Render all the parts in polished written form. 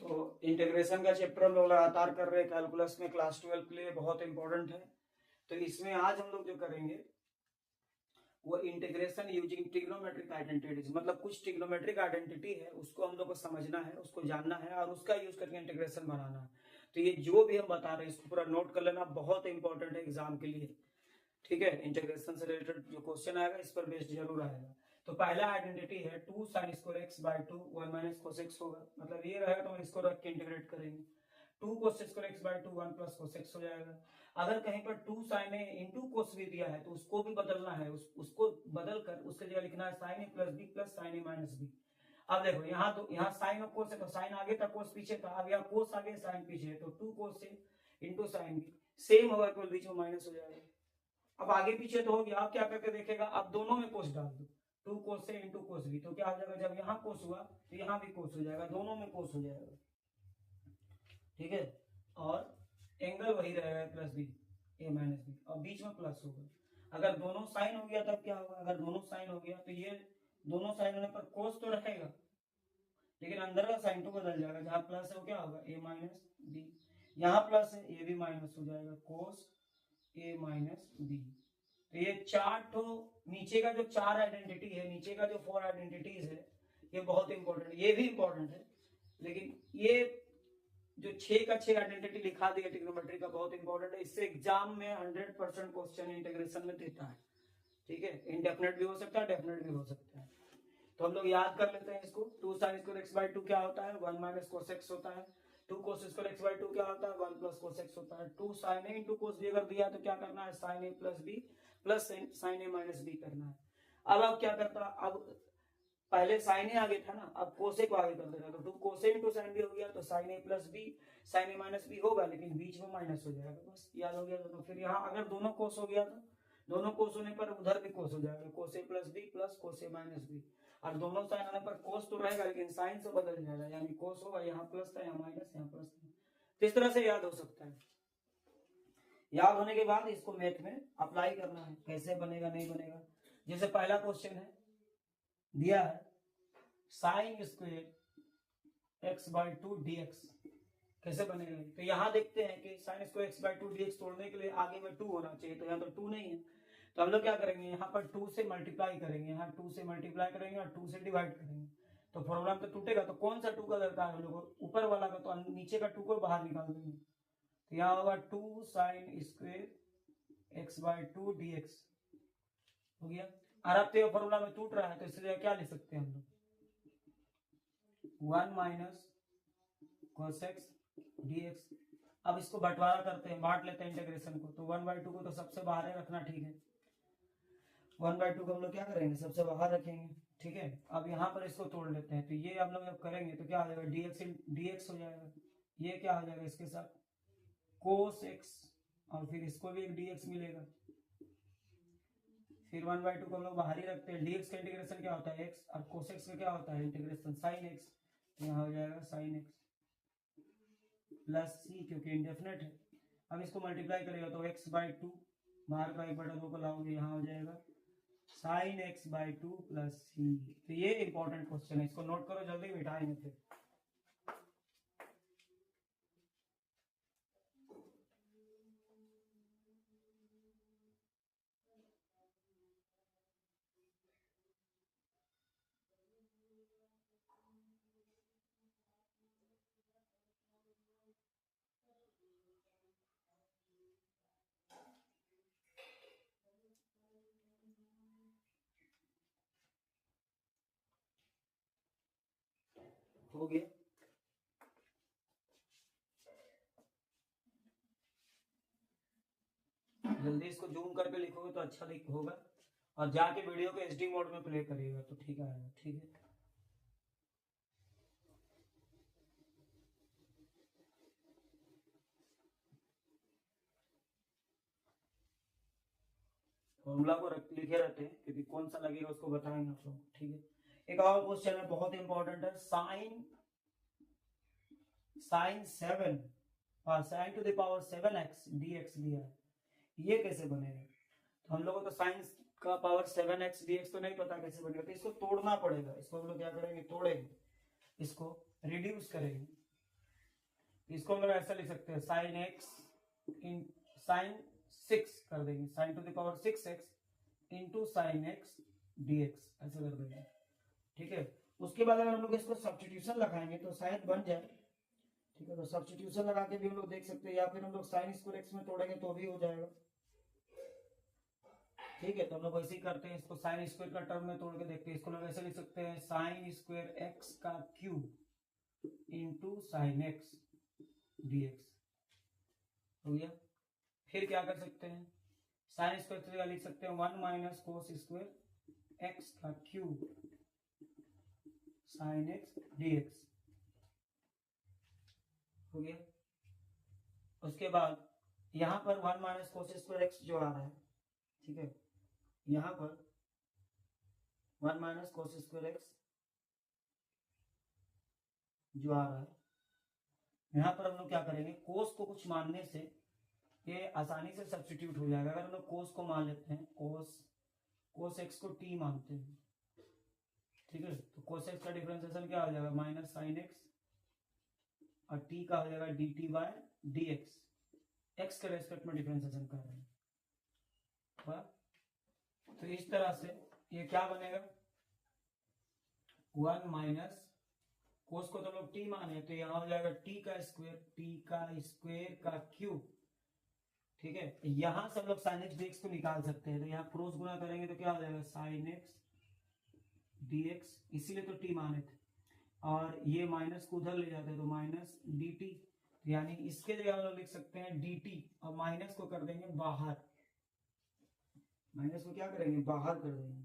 तो इंटीग्रेशन का चैप्टर हम लोग लगातार कर रहे हैं कैलकुलस में, क्लास 12 के लिए बहुत इंपॉर्टेंट है। तो इसमें आज हम लोग जो करेंगे वो इंटीग्रेशन यूजिंग ट्रिग्नोमेट्रिक आइडेंटिटीज, मतलब कुछ ट्रिग्नोमेट्रिक आइडेंटिटी है उसको हम लोग को समझना है, उसको जानना है और उसका यूज करके इंटीग्रेशन बनाना है। तो ये जो भी हम बता रहे हैं इसको पूरा नोट कर लेना, बहुत इंपॉर्टेंट है एग्जाम के लिए। ठीक है, इंटीग्रेशन से रिलेटेड जो क्वेश्चन आएगा इस पर बेस्ड जरूर आएगा। तो पहला आइडेंटिटी है 2 sin square x by 2 1 minus cos x होगा, मतलब ये रहेगा तो हम इसको रख के इंटीग्रेट करेंगे। 2 cos square x by 2 1 plus cos x हो जाएगा। अगर कहीं पर 2 sin a इंटू cos भी दिया है तो उसको भी बदलना है, उसको बदल कर उसके जगह लिखना है sin a plus b plus sin a minus b। अब देखो यहाँ तो यहाँ साइन और कोस है तो साइन आगे था कोस पीछे था, अब यहाँ कोस आगे साइन पीछे है, तो 2 cos a into sign b same होगा, केवल बीच में माइनस हो जाएगा। अब आगे पीछे तो हो गया, अब क्या करके देखेगा, अब दोनों में कोस डाल दो, 2 cos a into cos b, तो क्या हो जाएगा, जब यहाँ कोस हुआ तो यहाँ भी कोस हो जाएगा, दोनों में कोस हो जाएगा। ठीक है, और एंगल वही रहेगा प्लस बी ए माइनस बी, और बीच में प्लस होगा। अगर दोनों साइन हो गया तब क्या होगा, अगर दोनों साइन हो गया तो ये दोनों साइन होने पर कोस तो रहेगा लेकिन अंदर का साइन तो बदल जाएगा, जहां प्लस है वो क्या होगा ए माइनस बी, यहाँ प्लस है ये भी माइनस हो जाएगा कोस ए माइनस बी। तो ये चार तो नीचे का जो 4 आइडेंटिटी है, नीचे का जो 4 आइडेंटिटीज है ये बहुत इंपॉर्टेंट है, ये भी इंपॉर्टेंट है, लेकिन ये जो 6 का 6 आइडेंटिटी लिखा दिया ट्रिग्नोमेट्री का बहुत इंपॉर्टेंट है। इससे एग्जाम में 100% क्वेश्चन इंटीग्रेशन में देता है। ठीक है, इनडेफिनेट भी हो सकता है, डेफिनेट भी हो सकता है। तो हम लोग याद कर लेते हैं इसको। 2 sin स्क्वायर x बाय 2 क्या होता है, 1 माइनस cos x होता है। 2 cos स्क्वायर x बाय 2 क्या होता है, 1 प्लस cos x होता है। 2 sin a into cos b अगर दिया तो क्या करना है, sin a plus b plus sin a minus b करना है। अब क्या करता, अब पहले sin a आगे था ना, अब cos a को आगे कर देगा, तो 2 cos a into sin b हो गया, तो sin a plus b sin a minus b होगा, लेकिन बीच में माइनस हो जाएगा, बस याद हो गया दोनों। फिर यहाँ अगर दोनों cos हो गया तो दोनों cos होने पर उधर भी cos हो जाएगा, cos a plus b plus cos a minus b, और दोनों साइन आने पर cos तो रहेगा लेकिन साइन से बदल जाएगा, यानी cos होगा, यहाँ प्लस था यहाँ माइनस, यहाँ प्लस था। तो इस तरह से याद हो सकता है। याद होने के बाद इसको मैथ में अप्लाई करना है, कैसे बनेगा नहीं बनेगा। जैसे पहला क्वेश्चन है दिया है sine square x by 2 dx कैसे बनेगा, तो यहाँ देखते हैं कि sine square x by 2 dx तोड़ने के लिए आगे में 2 होना चाहिए, तो यहाँ तो 2 नहीं है, तो हम लोग क्या करेंगे, यहाँ पर 2 से मल्टीप्लाई करेंगे, यहाँ 2 से मल्टीप्लाई करेंगे और 2 से डिवाइड करेंगे, तो फॉर्मूला में तो टूटेगा, तो कौन सा 2 का दरकार है हम लोग, ऊपर वाला का, तो नीचे का 2 को बाहर निकाल देंगे, तो यहाँ होगा 2 sine square x by 2 dx हो गया। और अब तो फॉर्मूला में टूट रहा है तो इसलिए क्या लिख सकते हैं हम लोग, 1 माइनस cos x dx। अब इसको बंटवारा करते हैं, बांट लेते हैं इंटीग्रेशन को, तो 1/2 को तो सबसे बाहर रखना, ठीक है, 1/2 को हम लोग क्या करेंगे, सबसे बाहर रखेंगे। ठीक है, अब यहाँ पर इसको तोड़ लेते हैं, तो ये हम लोग जब करेंगे तो क्या हो जाएगा, dx हो जाएगा, ये क्या हो जाएगा इसके साथ cos x, और फिर इसको भी एक dx मिलेगा, फिर 1/2 को हम लोग बाहर ही रखते हैं। dx का इंटीग्रेशन क्या होता है x, और cos x का क्या होता है इंटीग्रेशन sin x, तो यहाँ हो जाएगा sin x प्लस सी, क्योंकि इंडेफिनेट है। अब इसको मल्टीप्लाई करेगा तो x बाय 2 बाहर का 1/2 को लाओगे, यहाँ हो जाएगा sign x by 2 plus C. तो ये इंपॉर्टेंट क्वेश्चन है, इसको नोट करो, जल्दी बिठाएंगे फिर। हो गया, जल्दी इसको जूम करके लिखोगे तो अच्छा होगा, और जाके वीडियो को एचडी मोड में प्ले करिएगा तो ठीक आएगा। ठीक है, फॉर्मूला को लिखे रहते हैं क्योंकि कौन सा लगेगा उसको बताएंगे आप लोग। ठीक है, एक और क्वेश्चन है बहुत इंपॉर्टेंट है, साइन 7 और sign to the power 7x dx दिया है, ये कैसे बनेगा, तो हम लोगों को तो साइन का पावर 7x dx तो नहीं पता कैसे बनेगा, तो इसको तोड़ना पड़ेगा। इसको हम लोग क्या करेंगे, तोड़ेंगे, इसको रिड्यूस करेंगे, इसको हम लोग ऐसा लिख सकते हैं साइन एक्स इन साइन 6 कर देंगे, sign to the power 6x into sine x dx ऐसा कर देंगे, ठीक है। उसके बाद अगर हम लोग इसको सब्स्टिट्यूशन लगाएंगे तो शायद बन जाए, ठीक है। तो सब्स्टिट्यूशन लगा के भी हम लोग देख सकते हैं, या फिर हम लोग साइन स्क्वायर एक्स में तोड़ेंगे तो भी हो जाएगा, ठीक है। तो हम लोग वैसे ही करते हैं, इसको साइन स्क्वायर का टर्म में तोड़ के देखते हैं। इसको लोग ऐसे लिख सकते हैं साइन स्क्वायर एक्स का cube into sine x dx हो गया। फिर क्या कर सकते हैं, साइन स्क्वायर की जगह लिख सकते हैं 1 माइनस कोस स्क्वायर एक्स का क्यूब साइन एक्स dx हो गया। उसके बाद यहां पर 1 माइनस कोस स्क्वायर एक्स जो आ रहा है, ठीक है, यहां पर 1 माइनस कोस स्क्वायर एक्स जो आ रहा है, यहां पर हम लोग क्या करेंगे, कोस को कुछ मानने से ये आसानी से सब्स्टिट्यूट हो जाएगा। अगर हम लोग कोस को मान लेते हैं, कोस एक्स को टी मानते हैं, ठीक है, तो कोस एक्स का डिफरेंशिएशन क्या हो जाएगा, माइनस साइन एक्स, और टी का हो जाएगा D T by D X, X के रेस्पेक्ट में डिफरेंशिएशन कर रहे हैं। तो इस तरह से ये क्या बनेगा, 1 माइनस कोस को तो लोग टी माने, तो यहां हो जाएगा टी का स्क्वायर का क्यूब, ठीक है। यहां से हम लोग साइन एक्स डीएक्स को निकाल सकते हैं, तो यहाँ क्रॉस गुणा करेंगे तो क्या हो जाएगा साइन एक्स डीएक्स, इसीलिए तो टी माने थे, और ये माइनस को उधर ले जाते हैं तो माइनस डी टी, यानी इसके जगह हम लोग लिख सकते हैं डी टी, और माइनस को कर देंगे बाहर, माइनस को क्या करेंगे बाहर कर देंगे,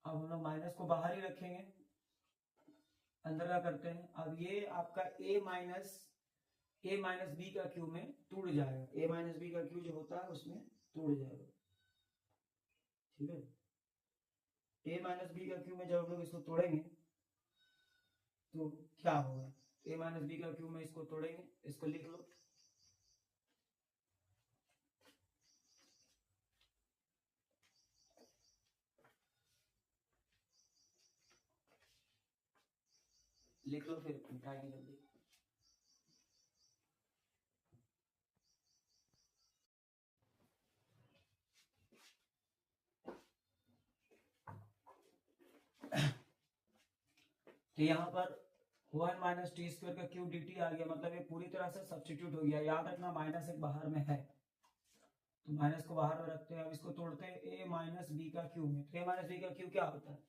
अब हम लोग माइनस को बाहर ही रखेंगे, अंदर का करते हैं। अब ये आपका a माइनस बी का क्यू में टूट जाएगा, a माइनस बी का क्यू जो होता है उसमें टूट जाएगा, ठीक है। a माइनस बी का क्यू में जब हम लोग इसको तोड़ेंगे तो क्या होगा, a माइनस बी का क्यू में इसको तोड़ेंगे, इसको लिख लो, लिख लो फिर मिटाएंगे जल्दी। तो यहाँ पर 1 माइनस टी स्क्वायर का क्यूब डी टी आ गया, मतलब ये पूरी तरह से सब्स्टिट्यूट हो गया। याद रखना माइनस एक बाहर में है, तो माइनस को बाहर में रखते हैं। अब इसको तोड़ते हैं ए माइनस बी का क्यूब में, तो ए माइनस बी का क्यूब क्या होता है,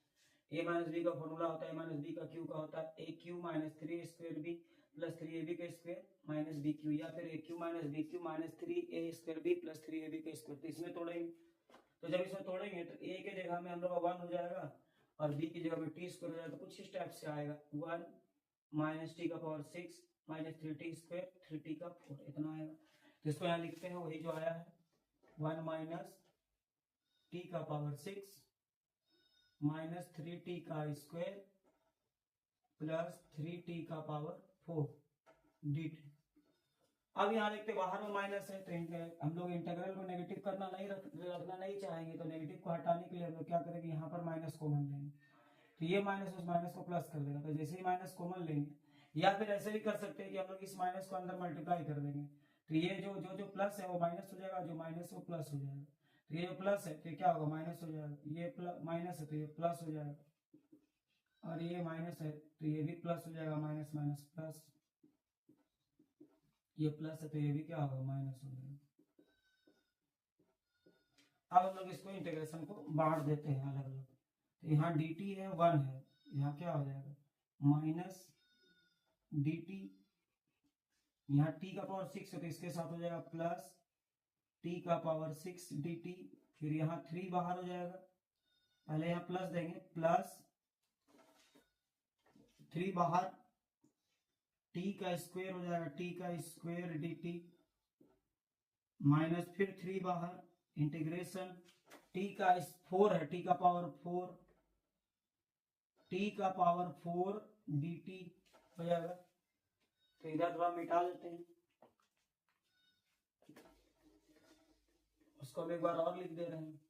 ए माइनस बी का फॉर्मूला होता है, ए माइनस बी का क्यूब का होता है A cube minus 3 square B plus 3 A B का स्क्वायर माइनस बी क्यू, या फिर A cube minus B cube minus 3 A square B plus 3 A B का स्क्वायर। तो इसमें तोड़ेंगे, तो जब इसमें तोड़ेंगे तो ए के जगह में हम लोग 1 हो जाएगा और बी की जगह में टी स्क्वायर हो जाएगा, तो कुछ इस टाइप से आएगा 1 माइनस टी का power 6 minus 3t square 3t का 4, इतना आएगा। तो इसको यहाँ लिखते हैं वही जो आया है 1 माइनस टी का पावर 6 माइनस 3t का स्क्वायर प्लस 3t का पावर 4 dt। अब यहाँ देखते बाहर में माइनस है, तो हम लोग इंटीग्रल को नेगेटिव करना नहीं रखना नहीं चाहेंगे, तो नेगेटिव को हटाने के लिए हम लोग क्या करेंगे, यहाँ पर माइनस कॉमन लेंगे, तो ये माइनस उस माइनस को प्लस कर देगा। तो जैसे ही माइनस कॉमन लेंगे, या फिर ऐसे भी कर सकते हैं कि हम लोग इस माइनस को अंदर मल्टीप्लाई कर देंगे, तो ये जो प्लस है वो माइनस हो जाएगा, जो माइनस है वो प्लस हो जाएगा। तो ये जो प्लस है तो क्या होगा माइनस हो जाएगा, ये माइनस है तो ये प्लस हो जाएगा, और ये माइनस है तो ये भी प्लस हो जाएगा, माइनस माइनस प्लस, ये प्लस है तो ये भी क्या होगा माइनस हो जाएगा। अब हम लोग इसको इंटीग्रेशन को बांट देते हैं अलग अलग, तो यहाँ dt है 1 है, यहाँ क्या हो जाएगा माइनस dt, यहाँ t का पावर 6 है तो इसके साथ हो जाएगा प्लस t का पावर 6 dt, फिर यहाँ 3 बाहर हो जाएगा, पहले यहाँ प्लस देंगे, प्लस 3 बाहर, t का स्क्वायर हो जाएगा t का स्क्वायर dt, माइनस फिर 3 बाहर, इंटीग्रेशन t का 4 है, t का पावर 4 t का पावर 4 dt हो जाएगा। तो इधर थोड़ा मिटा लेते हैं, उसको हम एक बार और लिख दे रहे हैं।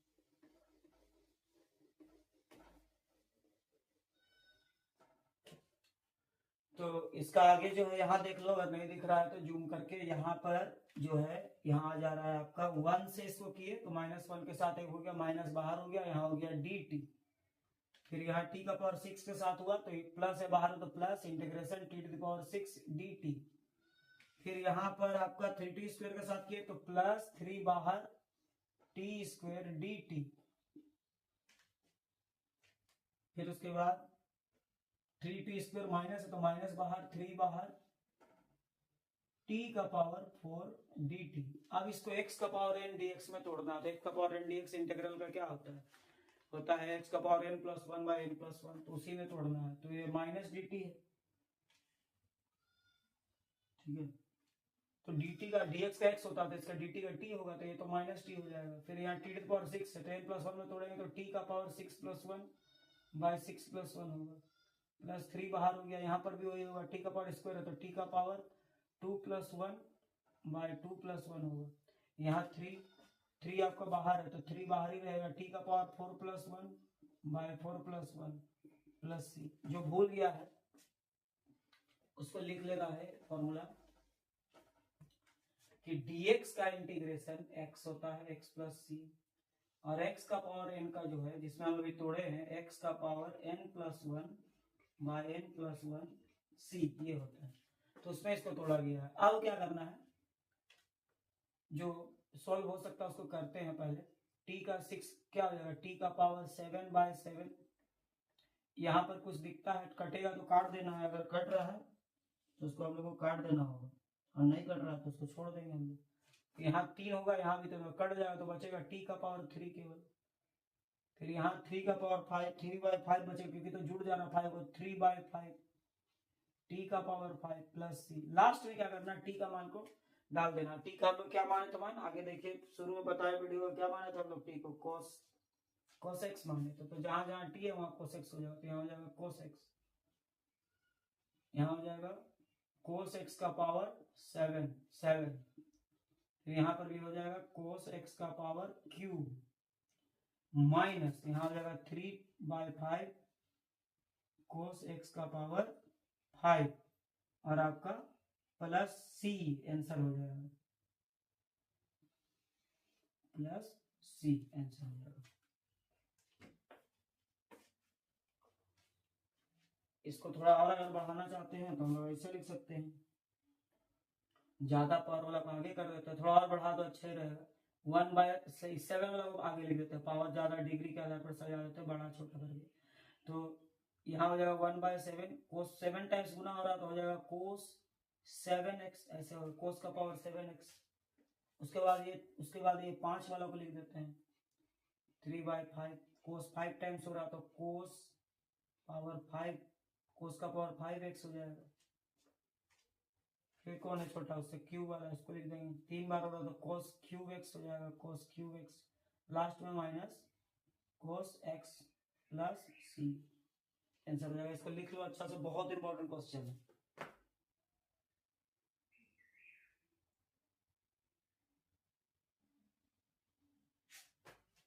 तो इसका आगे जो है यहाँ देख लो, अगर नहीं दिख रहा है तो जूम करके यहाँ पर जो है यहाँ आ जा रहा है आपका 1 से इसको किए तो -1 के साथ एक हो गया माइनस बाहर हो गया, यहाँ हो गया dt। फिर यहाँ t का पावर 6 के साथ हुआ तो प्लस है बाहर तो plus integration t to the power 6 dt। फिर यहाँ पर आपका 3t स्क्वायर के साथ किए तो प्लस 3 बाहर t स्क्वायर dt। फिर उसके बाद 3t स्क्वायर माइनस है तो माइनस बाहर 3 बाहर t का पावर 4 dt। अब इसको x का पावर n dx में तोड़ना है तो x का पावर n dx इंटीग्रल का क्या होता है x का power n plus 1 by n plus 1, तो उसी में तोड़ना है। तो ये माइनस dt है, ठीक है। तो dt का dx का x होता है तो इसका dt का t होगा तो ये तो माइनस t हो जाएगा। फिर यहाँ t टू द पावर 6 है तो n प्लस 1 में तोड़ेंगे तो t का पावर 6 प्लस 1 बाई 6 प्लस 1 होगा, प्लस 3 बाहर हो गया, यहाँ पर भी वही होगा, t का पावर स्क्वायर है तो t का पावर 2 प्लस 1 बाई 2 प्लस 1 होगा। यहाँ 3 आपका बाहर है तो 3 बाहर ही रहेगा, t का power 4 plus 1 by 4 plus 1 plus c। जो भूल गया है उसको लिख लेना है फॉर्मूला कि dx का इंटीग्रेशन x होता है x प्लस सी, और x का पावर n का जो है जिसमें हम अभी तोड़े हैं x का power n plus 1 by n plus 1 c ये होता है। तो उसमें इसको तोड़ा गया है। अब क्या करना है, जो सॉल्व हो सकता है उसको करते हैं। पहले t का 6 क्या हो जाएगा, t का पावर 7 बाय 7। यहाँ पर कुछ दिखता है कटेगा तो काट देना है, अगर कट रहा है तो उसको हम लोग को काट देना होगा, और नहीं कट रहा है तो उसको छोड़ देंगे हम लोग। यहाँ 3 होगा, यहाँ भी तो कट जाएगा तो बचेगा t का पावर 3 केवल। फिर यहाँ 3 का पावर 5, 3 बाई 5 बचेगा क्योंकि तो जुड़ जाना 5 को, 3 बाई 5 t का पावर 5 प्लस c। लास्ट में क्या करना है, t का मान को डाल देना। t का हम लोग क्या माने तो मान आगे देखिए, शुरू में बताया वीडियो में क्या माने थे हम लोग, t को cos x माने तो जहां जहां t है वहां cos x हो जाएगा, तो यहाँ हो जाएगा cos x, यहाँ हो जाएगा cos x का पावर 7। फिर यहाँ पर भी हो जाएगा cos x का पावर क्यूब माइनस यहाँ हो जाएगा 3 बाई 5 cos x का पावर 5, और आपका प्लस c आंसर हो जाएगा, प्लस c आंसर हो जाएगा। इसको थोड़ा और अगर बढ़ाना चाहते हैं तो हम लोग ऐसे लिख सकते हैं, ज्यादा पावर वाला को आगे कर देते हैं, थोड़ा और बढ़ा दो अच्छा ही रहेगा। 1 बाय 7 वाला को आगे लिख देते हैं, पावर ज्यादा डिग्री के आधार पर सजा देते हैं बड़ा छोटा करके। तो यहाँ हो जाएगा 1 बाय 7, कोस 7 टाइम्स गुना हो रहा तो हो जाएगा कोस 7x, ऐसे हो कोस का पावर 7x। उसके बाद ये 5 वाला को लिख देते हैं 3 बाय 5, कोस 5 टाइम्स हो रहा तो कोस पावर 5, कोस का पावर 5x हो जाएगा। फिर कौन है छोटा, उससे क्यूब वाला, इसको लिख देंगे 3 बार हो रहा तो कोस क्यूब x हो जाएगा, कोस क्यूब x। लास्ट में minus cos x plus c answer हो जाएगा। इसको लिख लो अच्छा से, बहुत इंपॉर्टेंट क्वेश्चन है।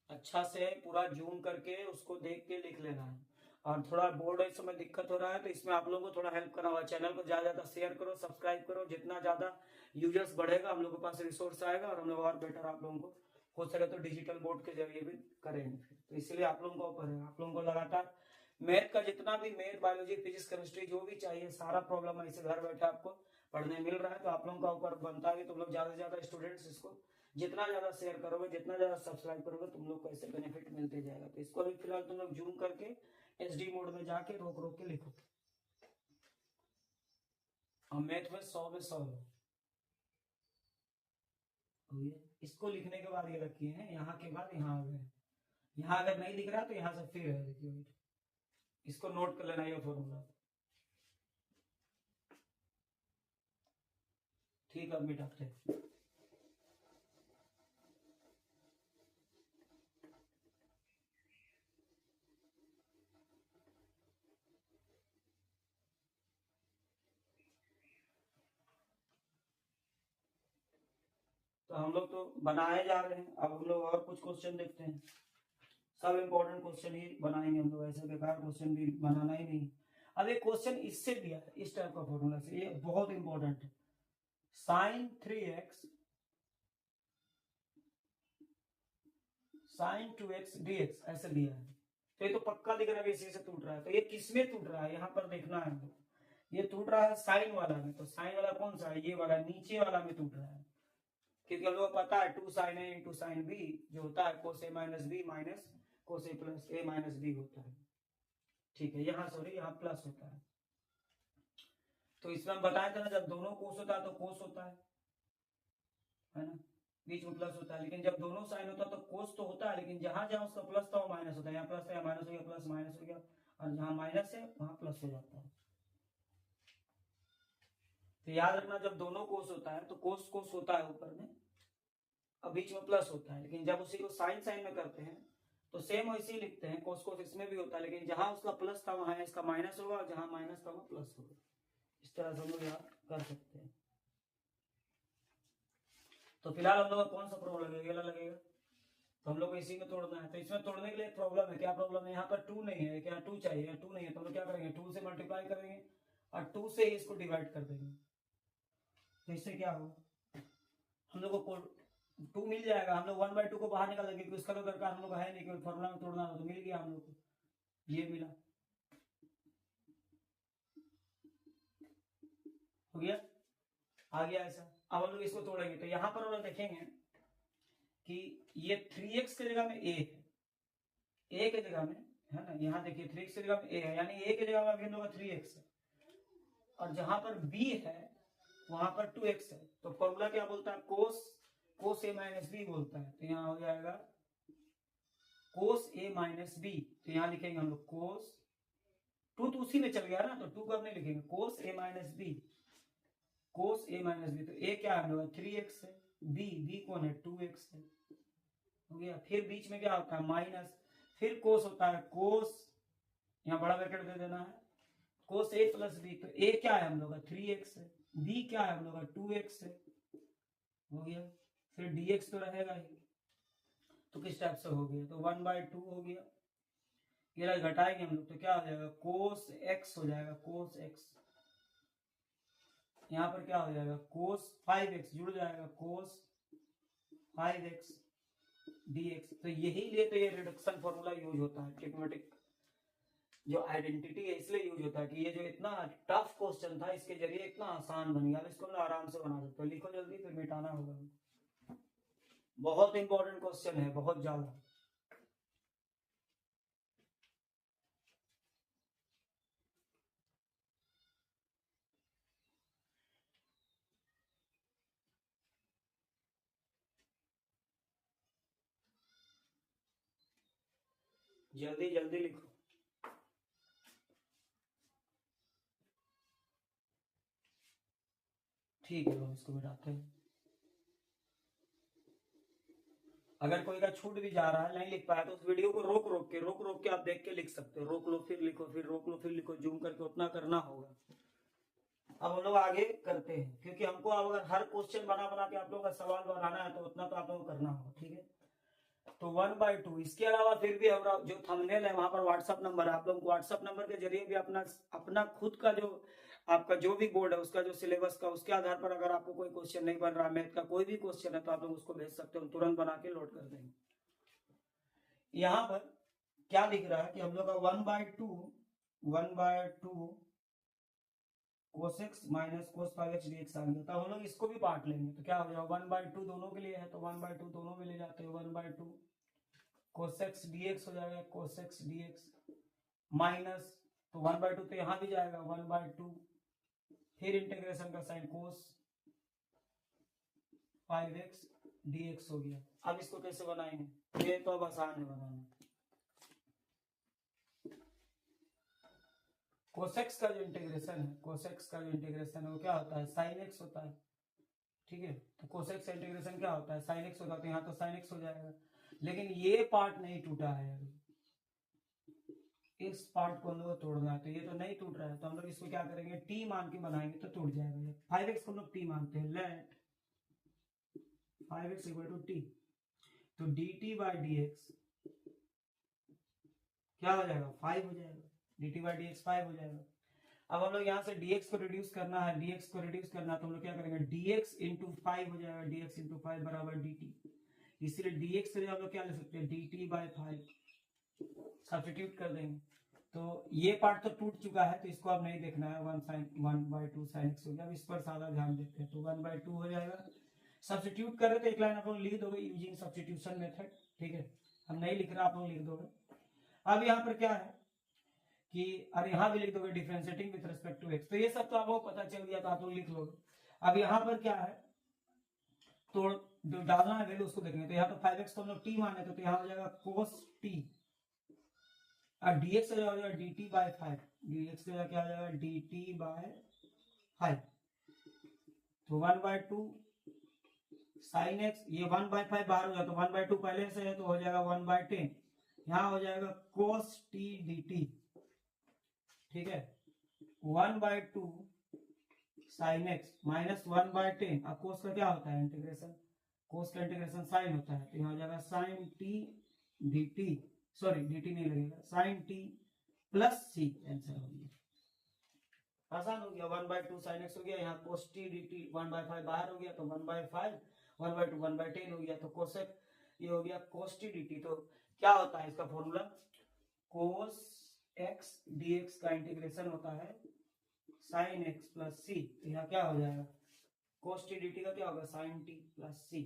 अच्छा से पूरा जूम करके उसको देख के लिख लेना है। और थोड़ा बोर्ड इस समय दिक्कत हो रहा है तो इसमें आप लोगों को थोड़ा हेल्प करना होगा। चैनल को ज्यादा ज्यादा शेयर करो, सब्सक्राइब करो, जितना ज्यादा यूजर्स बढ़ेगा हम लोग के पास रिसोर्स आएगा और हम लोग और बेटर आप लोगों को हो सके तो डिजिटल बोर्ड के जरिए भी करेंगे। फिर तो इसलिए आप लोगों को ऊपर है, आप लोगों को लगातार मैथ का जितना भी मैथ, बायोलॉजी, फिजिक्स, केमिस्ट्री जो भी चाहिए सारा प्रॉब्लम ऐसे घर बैठे आपको पढ़ने मिल रहा है। तो आप लोगों का ऊपर बनता है, तुम लोग ज्यादा से ज्यादा स्टूडेंट्स इसको जितना ज्यादा शेयर करोगे, जितना ज्यादा सब्सक्राइब करोगे, तुम लोग को ऐसे बेनिफिट मिलते जाएगा। तो इसको भी फिलहाल तुम लोग जूम करके एचडी मोड में जाके रोक रोक के लिखो। और मैथ में 100 में 100 इसको लिखने के बाद ये रखिए हैं, यहाँ के बाद यहाँ आ गए। यहाँ अगर नहीं दिख रहा तो यहाँ से फिर है, देखिए इसको नोट कर लेना ये फॉर्मूला। ठीक है, मिटाते हैं। तो हम लोग तो बनाए जा रहे हैं। अब हम लोग और कुछ क्वेश्चन देखते हैं। सब इम्पोर्टेंट क्वेश्चन ही बनाएंगे हम लोग, ऐसे बेकार क्वेश्चन भी बनाना ही नहीं। अब एक क्वेश्चन इससे दिया है, इस टाइप का फॉर्मूला से, ये बहुत इंपॉर्टेंट है। sin 3x sin 2x dx ऐसे दिया है, तो ये तो पक्का दिख रहा है इसी से टूट रहा है। तो ये किसमें टूट रहा है यहाँ पर देखना है। ये टूट रहा है साइन वाला में, तो साइन वाला कौन सा है, ये वाला नीचे वाला में टूट रहा है, क्योंकि हम लोग को पता है 2 sin a into sine B जो होता है cos a minus B minus cos a plus a minus B होता है। ठीक है, यहाँ सॉरी यहाँ प्लस होता है। तो इसमें हम बताए थे ना, जब दोनों कोस होता है तो कोस होता है ना, बीच में प्लस होता है। लेकिन जब दोनों साइन होता है तो कोस तो होता है, लेकिन जहां जहां उसका प्लस था वो माइनस होता है। यहाँ प्लस है माइनस हो गया, प्लस माइनस हो गया, और जहां माइनस है वहां प्लस हो जाता है। तो याद रखना, जब दोनों कोस होता है तो कोस कोस होता है ऊपर में, और बीच में प्लस होता है। लेकिन जब उसी को साइन साइन में करते हैं तो सेम वैसे ही लिखते हैं, कोस कोस इसमें भी होता है, लेकिन जहां उसका प्लस था वहां इसका माइनस होगा, और जहां माइनस था वहां प्लस होगा। इस तरह से हम लोग याद कर सकते हैं। तो फिलहाल हम लोग कौन सा फॉर्मूला लगेगा, लगेगा तो हम लोग को इसी में तोड़ना है। तो इसमें तोड़ने के लिए प्रॉब्लम है, क्या प्रॉब्लम है, यहाँ पर 2 नहीं है, क्या 2 चाहिए, 2 नहीं है, तो हम लोग क्या करेंगे, 2 से मल्टीप्लाई करेंगे और 2 से इसको डिवाइड कर देंगे। तो इससे क्या होगा, हम लोग को 2 मिल जाएगा। हम लोग 1/2 को बाहर निकाल देंगे, क्योंकि उसका तो दरकार हम लोग है नहीं, केवल फॉर्मूला में तोड़ना हो, तो मिल गया हम लोग को, ये मिला, हो गया, आ गया ऐसा। अब हम लोग इसको तोड़ेंगे, तो यहाँ पर हम लोग देखेंगे कि ये 3x की जगह में a है, a की जगह में है ना, यहाँ देखिए 3x की जगह में a है, यानी a की जगह में अभी हम लोग का 3x है, और जहां पर b है वहां पर 2x है। तो फॉर्मूला क्या बोलता है, cos a माइनस बी बोलता है। तो यहाँ हो जाएगा cos a माइनस बी, तो यहाँ लिखेंगे हम लोग cos, 2 तो उसी में चल गया ना, तो 2 को अब नहीं लिखेंगे, cos a minus B, cos a minus B. तो a क्या है हम लोग 3x है, b कौन है 2x है, हो गया। फिर बीच में क्या होता है माइनस, फिर cos होता है cos, यहाँ बड़ा ब्रैकेट दे देना है, cos a प्लस बी। तो a क्या है हम लोग का 3x है, b क्या है हम लोग का 2x है, हो गया। फिर dx तो रहेगा ही, तो किस टाइप से हो गया, तो 1/2 हो गया। ये घटाएंगे हम लोग तो क्या हो जाएगा cos x हो जाएगा, cos x। यहाँ पर क्या हो जाएगा cos 5x जुड़ जाएगा, cos 5x dx। तो यही लिए तो ये रिडक्शन फॉर्मूला यूज होता है, ट्रिग्नोमेट्रिक जो आइडेंटिटी है इसलिए यूज होता है कि ये जो इतना टफ क्वेश्चन था इसके जरिए इतना आसान बन गया। इसको हम आराम से बना सकते हो, लिखो जल्दी फिर मिटाना होगा। बहुत इंपॉर्टेंट क्वेश्चन है, बहुत ज्यादा। जल्दी जल्दी लिखो। ठीक है, हम इसको मिटाते हैं। अगर कोई का छूट भी जा रहा है, नहीं लिख पाया, तो उस वीडियो को रोक के आप देख के लिख सकते हो। रोक लो फिर लिखो, फिर रोक लो फिर लिखो, जूम करके उतना करना होगा। अब हम लोग आगे करते हैं, क्योंकि हमको अगर हर क्वेश्चन बना बना के आप लोगों का सवाल बनाना है तो उतना तो आप लोगों को करना होगा। ठीक है, तो 1/2। इसके अलावा फिर भी हमारा जो थंबनेल है वहां पर व्हाट्सएप नंबर है, आप लोग व्हाट्सएप नंबर के जरिए भी अपना खुद का जो आपका जो भी बोर्ड है उसका जो सिलेबस का, उसके आधार पर अगर आपको कोई क्वेश्चन नहीं बन रहा, मैथ का कोई भी क्वेश्चन है, तो आप लोग उसको भेज सकते हो, तुरंत बना के लोड कर देंगे। यहाँ पर क्या दिख रहा है कि हम लोग का 1/2 cos x minus cos 5x dx आ गया। तो हम लोग इसको भी पार्ट लेंगे, तो क्या हो जाएगा 1/2 दोनों के लिए है, तो 1/2 दोनों में ले जाते हैं, 1/2 cos x dx हो जाएगा, cos x dx माइनस, तो 1/2 तो यहां भी जाएगा 1/2, फिर इंटीग्रेशन का साइन cos 5x dx हो गया। अब इसको कैसे बनाएंगे, ये तो अब आसान है बनाना। cos x का जो इंटीग्रेशन है, cos x का जो इंटीग्रेशन है वो क्या होता है sin x होता है। ठीक है, तो cos x का इंटीग्रेशन क्या होता है sin x होता है, तो यहाँ तो sin x हो जाएगा। लेकिन ये पार्ट नहीं टूटा है अभी, इस पार्ट को हम लोग तोड़ना है, तो ये तो नहीं टूट रहा है, तो हम लोग इसको क्या करेंगे t मान के बनाएंगे तो टूट जाएगा। 5x को हम लोग t मानते हैं, let 5x equal to T, तो dt बाई डी एक्स क्या हो जाएगा 5 हो जाएगा, dt बाई डी एक्स 5 हो जाएगा। अब हम लोग यहाँ से dx को रिड्यूस करना है, dx को रिड्यूस करना है तो हम लोग क्या करेंगे dx इंटू 5 हो जाएगा, dx इंटू 5 बराबर dt, इसलिए dx से हम लोग क्या ले सकते हैं dt बाई 5 सब्स्टिट्यूट कर देंगे। तो ये पार्ट तो टूट चुका है तो इसको अब नहीं देखना है, 1/2 sin x हो गया। अब इस पर ज्यादा ध्यान देते हैं तो 1/2 हो जाएगा। सब्स्टिट्यूट कर रहे तो एक लाइन आप लोग लिख दोगे यूजिंग सब्स्टिट्यूशन मेथड, ठीक है, हम नहीं लिख रहे आप लोग लिख दोगे। अब यहाँ पर क्या है कि और यहाँ भी लिख दोगे differentiating with respect to x, तो ये सब तो आपको पता चल गया तो आप लोग लिख लोगे। अब यहाँ पर क्या है तो जो डालना है वैल्यू उसको देखेंगे, तो यहाँ पर 5x को हम लोग t माने तो यहाँ हो जाएगा cos t और dx हो जाएगा dt बाय 5, dx का क्या हो जाएगा dt बाय 5, तो 1/2 sin x, ये 1/5 बाहर हो जाए तो 1/2 पहले से है तो हो जाएगा 1/10, यहाँ हो जाएगा cos t dt, ठीक है, 1/2 sin x माइनस 1/10, अब cos का क्या होता है इंटीग्रेशन, cos का इंटीग्रेशन sin होता है तो यहाँ हो जाएगा sin t dt, sorry dt नहीं लगेगा, sin t plus c, answer हो गया, आसान हो गया। 1/2 sin x हो गया, यहाँ cos t dt 1/5 बाहर हो गया तो 1/5, 1/2 1/10 हो गया तो cosec ये हो गया cos t dt। तो क्या होता है इसका फॉर्मूला, cos x dx का इंटीग्रेशन होता है sin x प्लस c, तो यहाँ क्या हो जाएगा cos t dt का क्या होगा sin t प्लस c,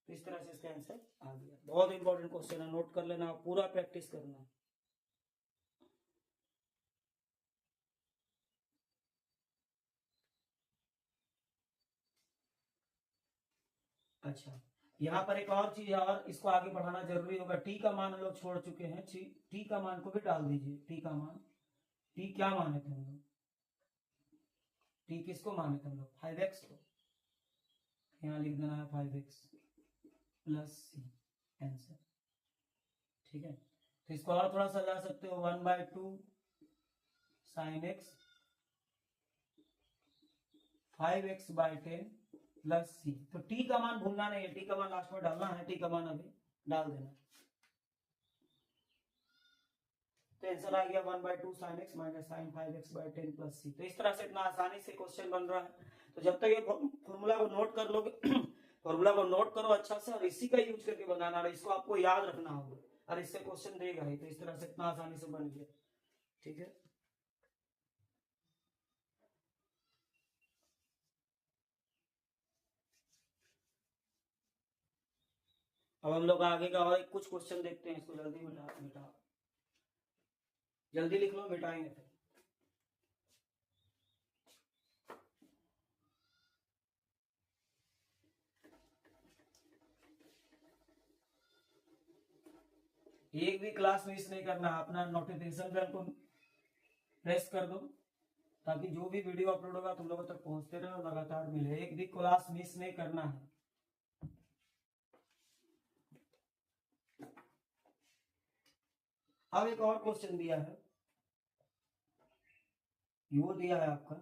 तो इस तरह से इसका आंसर आ गया। बहुत इंपॉर्टेंट क्वेश्चन है, नोट कर लेना, पूरा प्रैक्टिस करना। अच्छा, यहाँ पर एक और चीज है और इसको आगे बढ़ाना जरूरी होगा, टी का मान हम लोग छोड़ चुके हैं, टी का मान को भी डाल दीजिए, टी का मान, टी क्या माने थे हम लोग, टी किसको माने थे हम लोग 5x को, यहाँ लिख देना है 5x प्लस सी, आंसर, ठीक है। तो इसको और थोड़ा सा जा सकते हो 1/2 sin x 5x/10 plus C, तो टी का मान भूलना नहीं है, टी का मान लास्ट में डालना है, टी का मान अभी डाल देना, तो आंसर आ गया 1/2 sin x minus sin 5x/10 plus C. तो इस तरह से इतना आसानी से क्वेश्चन बन रहा है, तो जब तक ये फॉर्मूला को नोट कर लोगे फॉर्मूला को नोट करो अच्छा से और इसी का यूज करके बनाना, इसको आपको याद रखना होगा और इससे क्वेश्चन देगा ही, तो इस तरह से इतना आसानी से बन गया, ठीक है। अब हम लोग आगे का और कुछ क्वेश्चन देखते हैं, इसको जल्दी मिटा जल्दी लिख लो, मिटाएंगे फिर। एक भी क्लास मिस नहीं करना, अपना नोटिफिकेशन बेल को प्रेस कर दो ताकि जो भी वीडियो अपलोड होगा तुम लोगों तक पहुंचते रहे और लगातार मिले, एक भी क्लास मिस नहीं करना है। अब एक और क्वेश्चन दिया है, वो दिया है आपका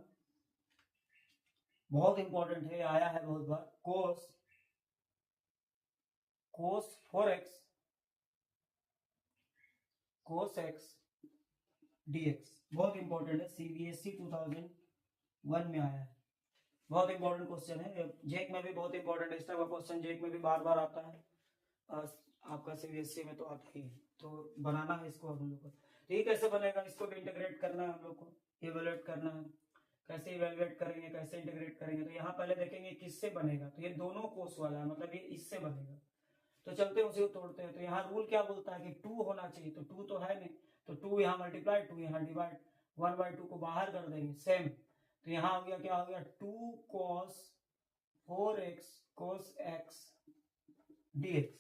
बहुत इंपॉर्टेंट है, आया है बहुत बार, cos 4x cos x dx, बहुत इंपॉर्टेंट है, सीबीएसई 2001 में आया है, बहुत इंपॉर्टेंट क्वेश्चन है, जेक में भी बहुत इंपॉर्टेंट है, इस टाइप का क्वेश्चन जेक में भी बार बार आता है, आपका सीबीएसई में तो आता ही है, तो बनाना है इसको हम लोग को। तो ये कैसे बनेगा, इसको भी इंटीग्रेट करना है हम लोग को, इवेलुएट करना है, कैसे इवेलुएट करेंगे कैसे इंटीग्रेट करेंगे, तो यहाँ पहले देखेंगे किससे बनेगा, तो ये दोनों कोस वाला है, मतलब ये इससे बनेगा, तो चलते हैं उसी को तोड़ते हैं। तो यहाँ रूल क्या बोलता है कि 2 होना चाहिए, तो 2 तो है नहीं, तो 2 यहाँ मल्टीप्लाई 2 यहाँ डिवाइड, 1/2 को बाहर कर देंगे सेम, तो यहाँ हो गया क्या हो गया 2 cos 4x cos x dx।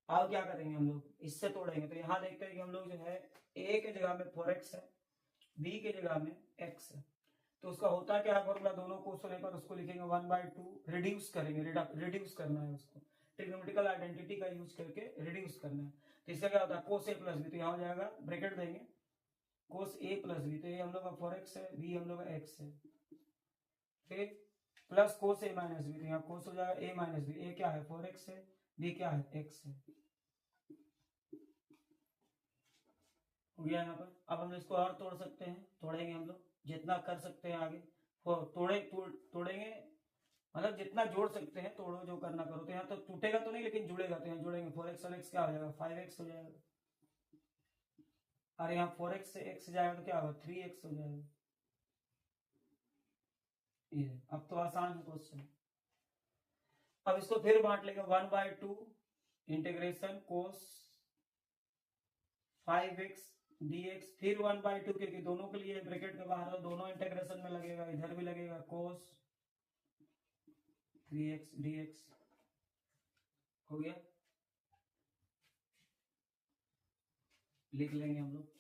अब क्या करेंगे हम लोग, इससे तोड़ेंगे, तो यहाँ देखते हैं कि हम लोग जो है a के जगह में 4x है, b के जगह में x है, तो उसका होता क्या है फॉर्मूला, दोनों को लेकर उसको लिखेंगे 1/2, रिड्यूस करेंगे, रिड्यूस करना है उसको, ट्रिग्नोमेट्रिकल आइडेंटिटी का यूज करके रिड्यूस करना है, तो इसका क्या होता है cos a प्लस b, तो यहाँ हो जाएगा ब्रैकेट देंगे cos a प्लस b, तो ये हम लोग का 4x है, b हम लोग का x है, फिर प्लस कोस ए माइनस बी, तो यहाँ कोस हो जाएगा ए माइनस बी, ए क्या है 4x है, बी क्या है x है, हो गया यहाँ पर। अब हम इसको और तोड़ सकते हैं, तोड़ेंगे हम लोग जितना कर सकते हैं आगे, तोड़ेंगे मतलब जितना जोड़ सकते हैं तोड़ो, जो करना करो। तो यहाँ तो टूटेगा तो नहीं लेकिन जुड़ेगा, तो यहाँ जोड़ेंगे 4x और x क्या हो जाएगा 5x हो जाएगा, और यहाँ 4x से x जाएगा तो क्या होगा 3x हो जाएगा। ये अब तो आसान है क्वेश्चन। अब इसको फिर बांट लेंगे 1/2 इंटीग्रेशन कोस 5x dx, फिर 1/2 क्योंकि दोनों के लिए ब्रैकेट के बाहर दोनों इंटीग्रेशन में लगेगा, इधर भी लगेगा कोस 3x dx, हो गया। लिख लेंगे हम लोग।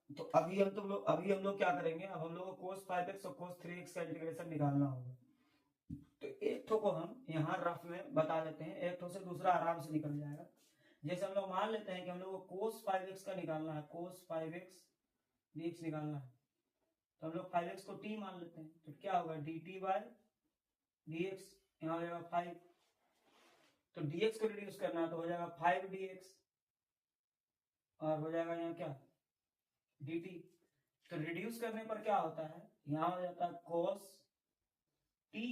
तो अभी हम लोग क्या करेंगे, अब हम लोग को कोस 5x और कोस 3x का इंटीग्रेशन निकालना होगा। तो एक ठो को हम यहाँ रफ में बता देते हैं, एक ठो से दूसरा आराम से निकल जाएगा। जैसे हम लोग मान लेते हैं कि हम लोग को कोस 5x का निकालना है, कोस 5x dx निकालना है, तो हम लोग 5x को t मान लेते हैं, तो क्या होगा dt/dx, यहाँ हो जाएगा 5, तो dx को रिड्यूस करना है तो हो जाएगा 5 dx, और हो जाएगा यहाँ क्या dt। तो रिड्यूस करने पर क्या होता है, यहाँ हो जाता है cos t,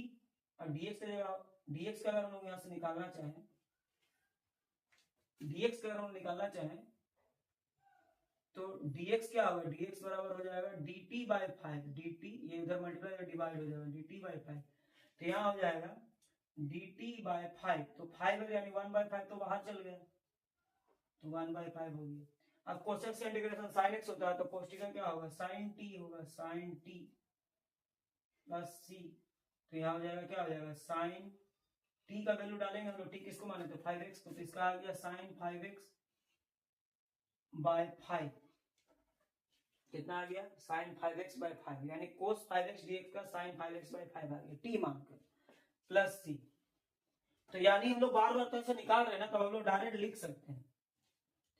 और dx का जगह dx का अगर हम लोग यहाँ से निकालना चाहें, dx का अगर हम निकालना चाहें तो dx क्या होगा, dx बराबर हो जाएगा dt/5, dt ये इधर मल्टीप्लाई डिवाइड हो जाएगा dt/5, तो यहाँ हो जाएगा dt/5, तो 5 यानी 1/5 तो बाहर चल गया, तो 1/5 हो गया। अब कोसेक का इंटीग्रेशन sin x होता है, तो कोष्टिक का क्या होगा sin t होगा, sin t प्लस c, तो यहाँ हो जाएगा क्या हो जाएगा sin t का वैल्यू डालेंगे हम लोग, t किसको माने थे 5x को, तो इसका आ गया sin 5x/5, कितना आ गया sin 5x/5, यानी cos 5x dx का sin 5x/5 आ गया t मानकर, प्लस c। तो यानी हम लोग बार बार तो ऐसे निकाल रहे हैं ना, तो हम लोग डायरेक्ट लिख सकते हैं,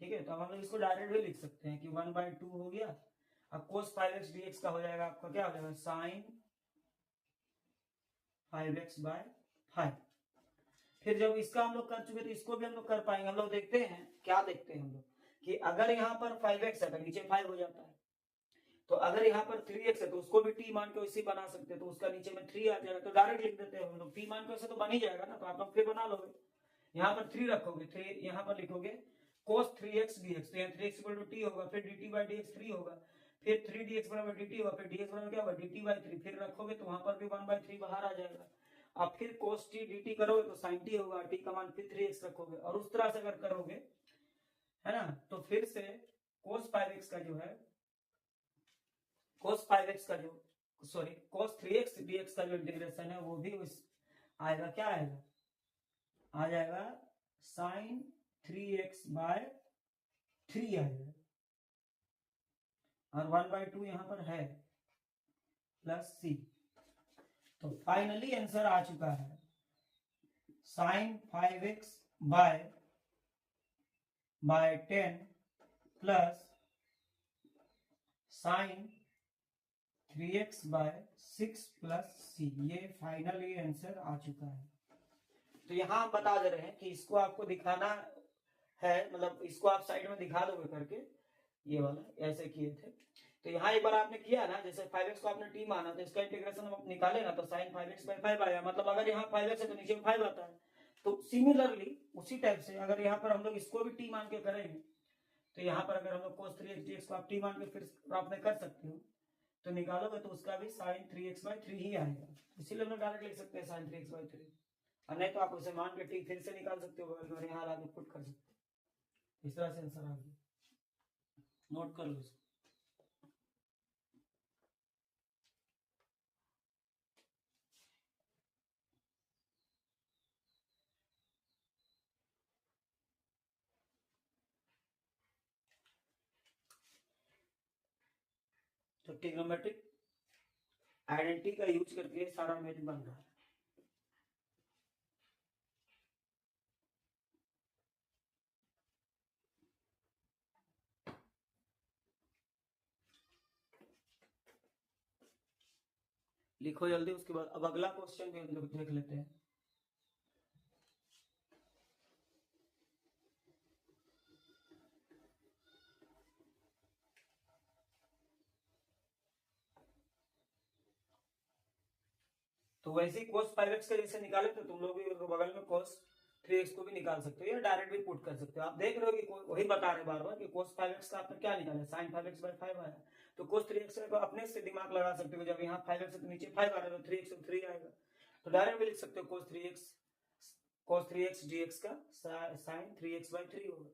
ठीक है। तो अब हम लोग इसको डायरेक्ट भी लिख सकते हैं कि 1/2 हो गया, अब cos 5x dx का हो जाएगा आपका क्या हो जाएगा sin 5x/5। फिर जब इसका हम लोग कर चुके तो इसको भी हम लोग कर पाएंगे। हम लोग देखते हैं, क्या देखते हैं हम लोग कि अगर यहाँ पर 5x है तो नीचे 5 हो जाता है, तो अगर यहाँ पर 3x है तो उसको भी t मान के वैसे बना सकते हैं, तो उसका नीचे में 3 आ जाएगा, तो डायरेक्ट लिख देते हैं हम लोग t मान के वैसे तो बन ही जाएगा ना, तो आप लोग फिर बना लोगे, यहाँ पर 3 रखोगे, 3 यहाँ पर लिखोगे cos 3x dx, तो यहाँ 3x इक्वल टू t होगा, फिर dt/dx 3 होगा, फिर 3dx बराबर dt होगा, फिर dx बराबर क्या होगा dt/3, फिर रखोगे तो वहां पर भी 1/3 बाहर आ जाएगा। अब फिर cos t dt करोगे तो sin t होगा, t का मान फिर 3x रखोगे, और उस तरह से अगर करोगे है ना, तो फिर से cos 5x का जो है cos 5x का जो सॉरी cos 3x dx का जो इंटीग्रेशन है वो भी उस आएगा, क्या आएगा, आ जाएगा sin 3x/3 आएगा, और 1/2 यहाँ पर है प्लस c। तो फाइनली आंसर आ चुका है sin 5x/10 plus sin 3x/6 plus c, ये फाइनली आंसर आ चुका है। तो यहाँ हम बता दे रहे हैं कि इसको आपको दिखाना है, मतलब इसको आप साइड में दिखा दोगे करके, ये वाला ऐसे किए थे। तो यहाँ एक बार आपने किया ना, जैसे 5x को आपने t माना, तो इसका इंटीग्रेशन हम निकाले ना, तो sin 5x/5 आया, मतलब अगर यहाँ 5x है तो नीचे में 5 आता है। तो सिमिलरली उसी टाइप से अगर यहाँ पर हम लोग इसको भी t मान के करेंगे, तो यहाँ पर अगर हम लोग cos 3x dx को आप t मान के फिर आपने कर सकते हो, तो निकालोगे तो उसका भी sin 3x/3 ही आएगा, इसीलिए हम लोग डायरेक्ट लिख सकते हैं sin 3x/3, और नहीं तो आप उसे मान के t फिर से निकाल सकते हो, और यहाँ आगे पुट कर सकते हो। इस तरह से आंसर आ गया, नोट कर लो इसको। तो ट्रिग्नोमेट्रिक आइडेंटिटी का यूज करके सारा मैथ बन रहा है। लिखो जल्दी, उसके बाद अब अगला क्वेश्चन भी हम लोग देख लेते हैं। तो वैसे ही cos 5x का जैसे निकाले तो तुम लोग भी बगल में cos 3x को भी निकाल सकते हो या डायरेक्ट भी पुट कर सकते हो। आप देख रहे हो कि वही बता रहे बार बार कि cos 5x का आपने क्या निकाला, sin 5x/5 आया, तो cos 3x का अपने से दिमाग लगा सकते हो। जब यहाँ 5x से तो नीचे 5 आ रहा है तो 3x से 3 आएगा, तो डायरेक्ट भी लिख सकते हो cos 3x dx का sin 3x/3 होगा,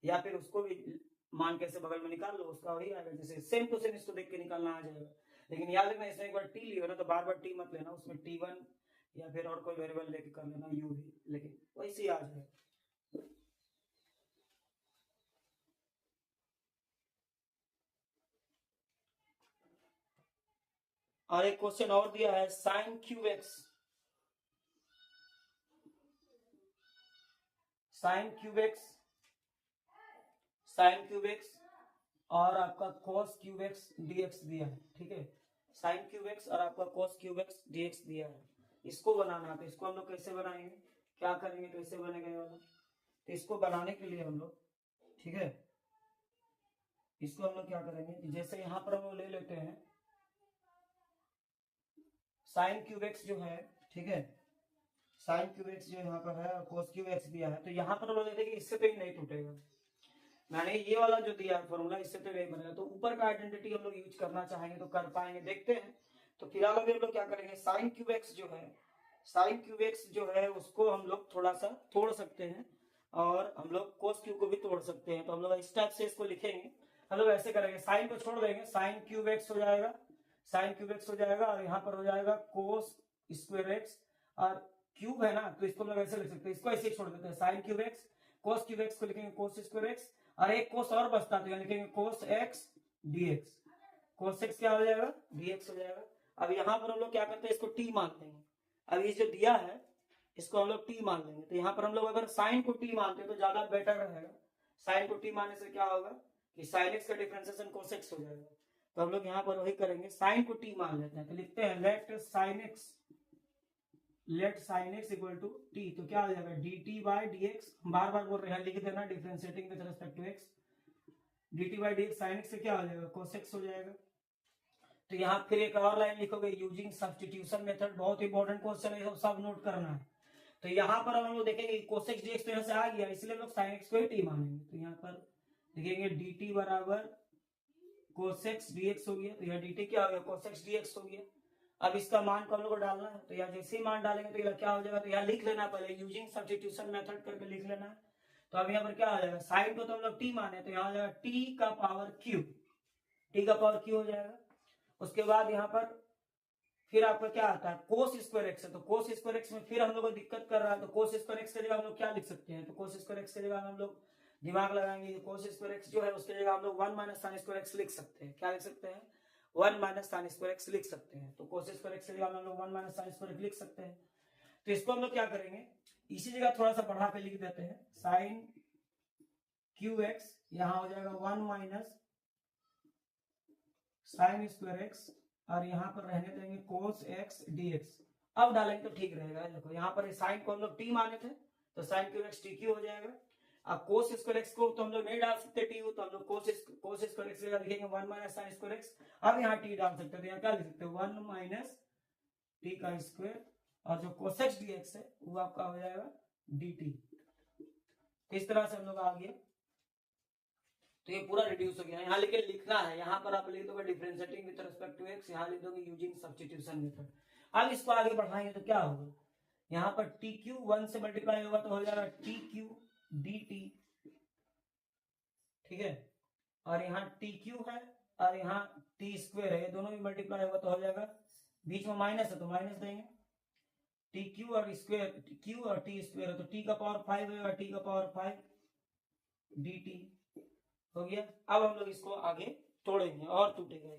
या फिर उसको भी मान के से बगल में निकाल लो, उसका वही आएगा। जैसे सेम टू सेम इसको देख के निकालना आ जाएगा, लेकिन याद रखना इसमें एक बार टी लियो ना तो बार बार टी मत लेना, उसमें t1 या फिर और कोई वेरिएबल लेके कर लेना u भी, लेकिन वैसे ही आ जाएगा। और एक क्वेश्चन और दिया है sin cube x, sin cube x और आपका cos क्यूब एक्स dx दिया है, ठीक है। sin क्यूब एक्स और आपका cos क्यूब एक्स dx दिया है, इसको बनाना है। तो इसको हम लोग कैसे बनाएंगे, क्या करेंगे, तो ऐसे बनेगा ये वाला। तो इसको बनाने के लिए हम लोग, ठीक है, इसको हम लोग क्या करेंगे कि जैसे यहाँ पर हम लोग ले लेते हैं sin क्यूब एक्स जो है, ठीक है, sin क्यूब एक्स जो यहाँ पर है और cos क्यूब एक्स दिया है, तो यहाँ पर हम लोग लेते हैं कि इससे तो ही नहीं टूटेगा, मैंने ये वाला जो दिया है फॉर्मूला, इससे तो नहीं बनेगा। तो ऊपर का आइडेंटिटी हम लोग यूज करना चाहेंगे तो कर पाएंगे, देखते हैं। तो फिलहाल अभी हम लोग क्या करेंगे, sin क्यूब एक्स जो है, sin क्यूब एक्स जो है उसको हम लोग थोड़ा सा तोड़ सकते हैं और हम लोग cos क्यूब को भी तोड़ सकते हैं। तो हम लोग इस टाइप से इसको लिखेंगे, हम लोग ऐसे करेंगे, साइन को छोड़ देंगे, sin क्यूब एक्स हो जाएगा, sin क्यूब एक्स हो जाएगा और यहाँ पर हो जाएगा cos स्क्वायर एक्स, और क्यूब है ना तो इसको हम लोग ऐसे लिख सकते हैं, इसको ऐसे ही छोड़ देते हैं, sin cube x, cos cube x को लिखेंगे cos स्क्वायर एक्स, और एक कोस और बचता तो लिखेंगे cos x dx, cos x क्या हो जाएगा, dx हो जाएगा। अब यहाँ पर हम लोग क्या करते हैं, इसको t मान लेंगे। अब ये जो दिया है इसको हम लोग t मान लेंगे, तो यहाँ पर हम लोग अगर साइन को t मानते हैं तो ज्यादा बेटर रहेगा। साइन को t मानने से क्या होगा कि sin x का डिफरेंशिएशन cos x हो जाएगा। तो हम लोग यहाँ पर वही करेंगे, साइन को t मान लेते हैं, तो लिखते हैं let sin x equal to t, तो क्या हो जाएगा dt बाई dx, बार बार बोल रहे हैं लिख देना differentiating with respect to x, dt by dx sin x से क्या हो जाएगा cos x हो जाएगा। तो यहाँ फिर एक और लाइन लिखोगे यूजिंग सब्स्टिट्यूशन मेथड, बहुत इंपॉर्टेंट क्वेश्चन है, सब नोट करना है। तो यहाँ पर हम लोग देखेंगे cos x dx तो यहाँ से आ गया, इसलिए हम लोग sin x को ही t मानेंगे। तो यहाँ पर लिखेंगे dt बराबर cos x dx हो गया, तो यहाँ dt क्या हो गया cos x dx हो गया। अब इसका मान को हम लोग को डालना है, तो यहाँ जैसे ही मान डालेंगे तो यहाँ क्या हो जाएगा, तो यहाँ लिख लेना पहले यूजिंग सब्स्टिट्यूशन मेथड करके लिख लेना है। तो अब यहाँ पर क्या हो जाएगा, साइन को तो हम लोग t माने, तो यहाँ हो जाएगा t का पावर q, t का पावर q हो जाएगा। उसके बाद यहाँ पर फिर आपका क्या आता है cos स्क्वायर एक्स है, तो cos स्क्वायर एक्स में फिर हम लोग को दिक्कत कर रहा है, तो cos स्क्वायर एक्स की जगह हम लोग क्या लिख सकते हैं, तो cos स्क्वायर एक्स की जगह हम लोग दिमाग लगाएंगे, cos स्क्वायर एक्स जो है उसकी जगह हम लोग 1 माइनस साइन स्क्वायर एक्स लिख सकते हैं। क्या लिख सकते हैं, 1 माइनस साइन स्क्वायर एक्स लिख सकते हैं। तो cos स्क्वायर एक्स की जगह हम लोग 1 माइनस साइन स्क्वायर एक्स लिख सकते हैं। तो इसको हम लोग क्या करेंगे, इसी जगह थोड़ा सा बढ़ा के लिख देते हैं, साइन क्यू एक्स यहाँ हो जाएगा 1 माइनस साइन स्क्वायर एक्स, और यहाँ पर रहने देंगे cos x dx। अब डालेंगे तो ठीक रहेगा। देखो यहाँ पर साइन को हम लोग t माने थे, तो sine Q X T Q हो जाएगा। अब cos स्क्वायर एक्स को तो हम लोग नहीं डाल सकते टी, तो हम लोग cos स्क्वायर एक्स लिखेंगे 1 माइनस साइन स्क्वायर एक्स। अब यहाँ t डाल सकते हैं, तो यहाँ क्या लिख सकते हैं 1 माइनस टी का स्क्वायर, और जो cos x dx है वो आपका हो जाएगा dt। इस तरह से हम लोग आ गए, तो ये पूरा रिड्यूस हो गया। यहाँ लिखे लिखना है, यहाँ पर आप लिख दोगे differentiating with respect to x, यहाँ लिख दोगे यूजिंग सब्स्टिट्यूशन मेथड। अब इसको आगे बढ़ाएंगे तो क्या होगा, यहाँ पर टी क्यू 1 से मल्टीप्लाई होगा तो हो जाएगा टी क्यू डी टी, ठीक है, और यहाँ टी क्यू है और यहाँ टी स्क्वायर है, दोनों भी मल्टीप्लाई होगा तो हो जाएगा, बीच में माइनस है तो माइनस देंगे, टी क्यू और स्क्वायर, क्यू और टी स्क्वायर है तो टी का पावर 5 होगा, टी का पावर 5 डी टी हो गया। अब हम लोग इसको आगे तोड़ेंगे और टूटेगा।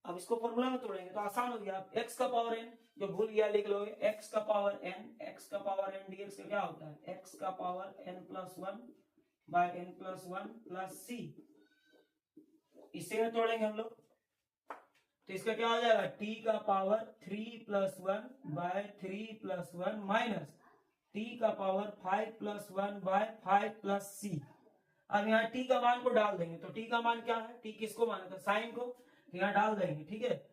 अब इसको फॉर्मूला में तोड़ेंगे तो आसान हो गया, x का पावर n जो भूल गया लिख लोगे, x का पावर n dx का क्या होता है x का power n plus 1 by n plus 1 plus c, इसे में तोड़ेंगे हम लोग। तो इसका क्या हो जाएगा, टी का पावर 3+1 बाय 3+1 माइनस टी का पावर 5+1 बाय 5+c। अब यहाँ टी का मान को डाल देंगे, तो टी का मान क्या है, टी किसको माना था, साइन को, तो यहाँ डाल देंगे, ठीक है।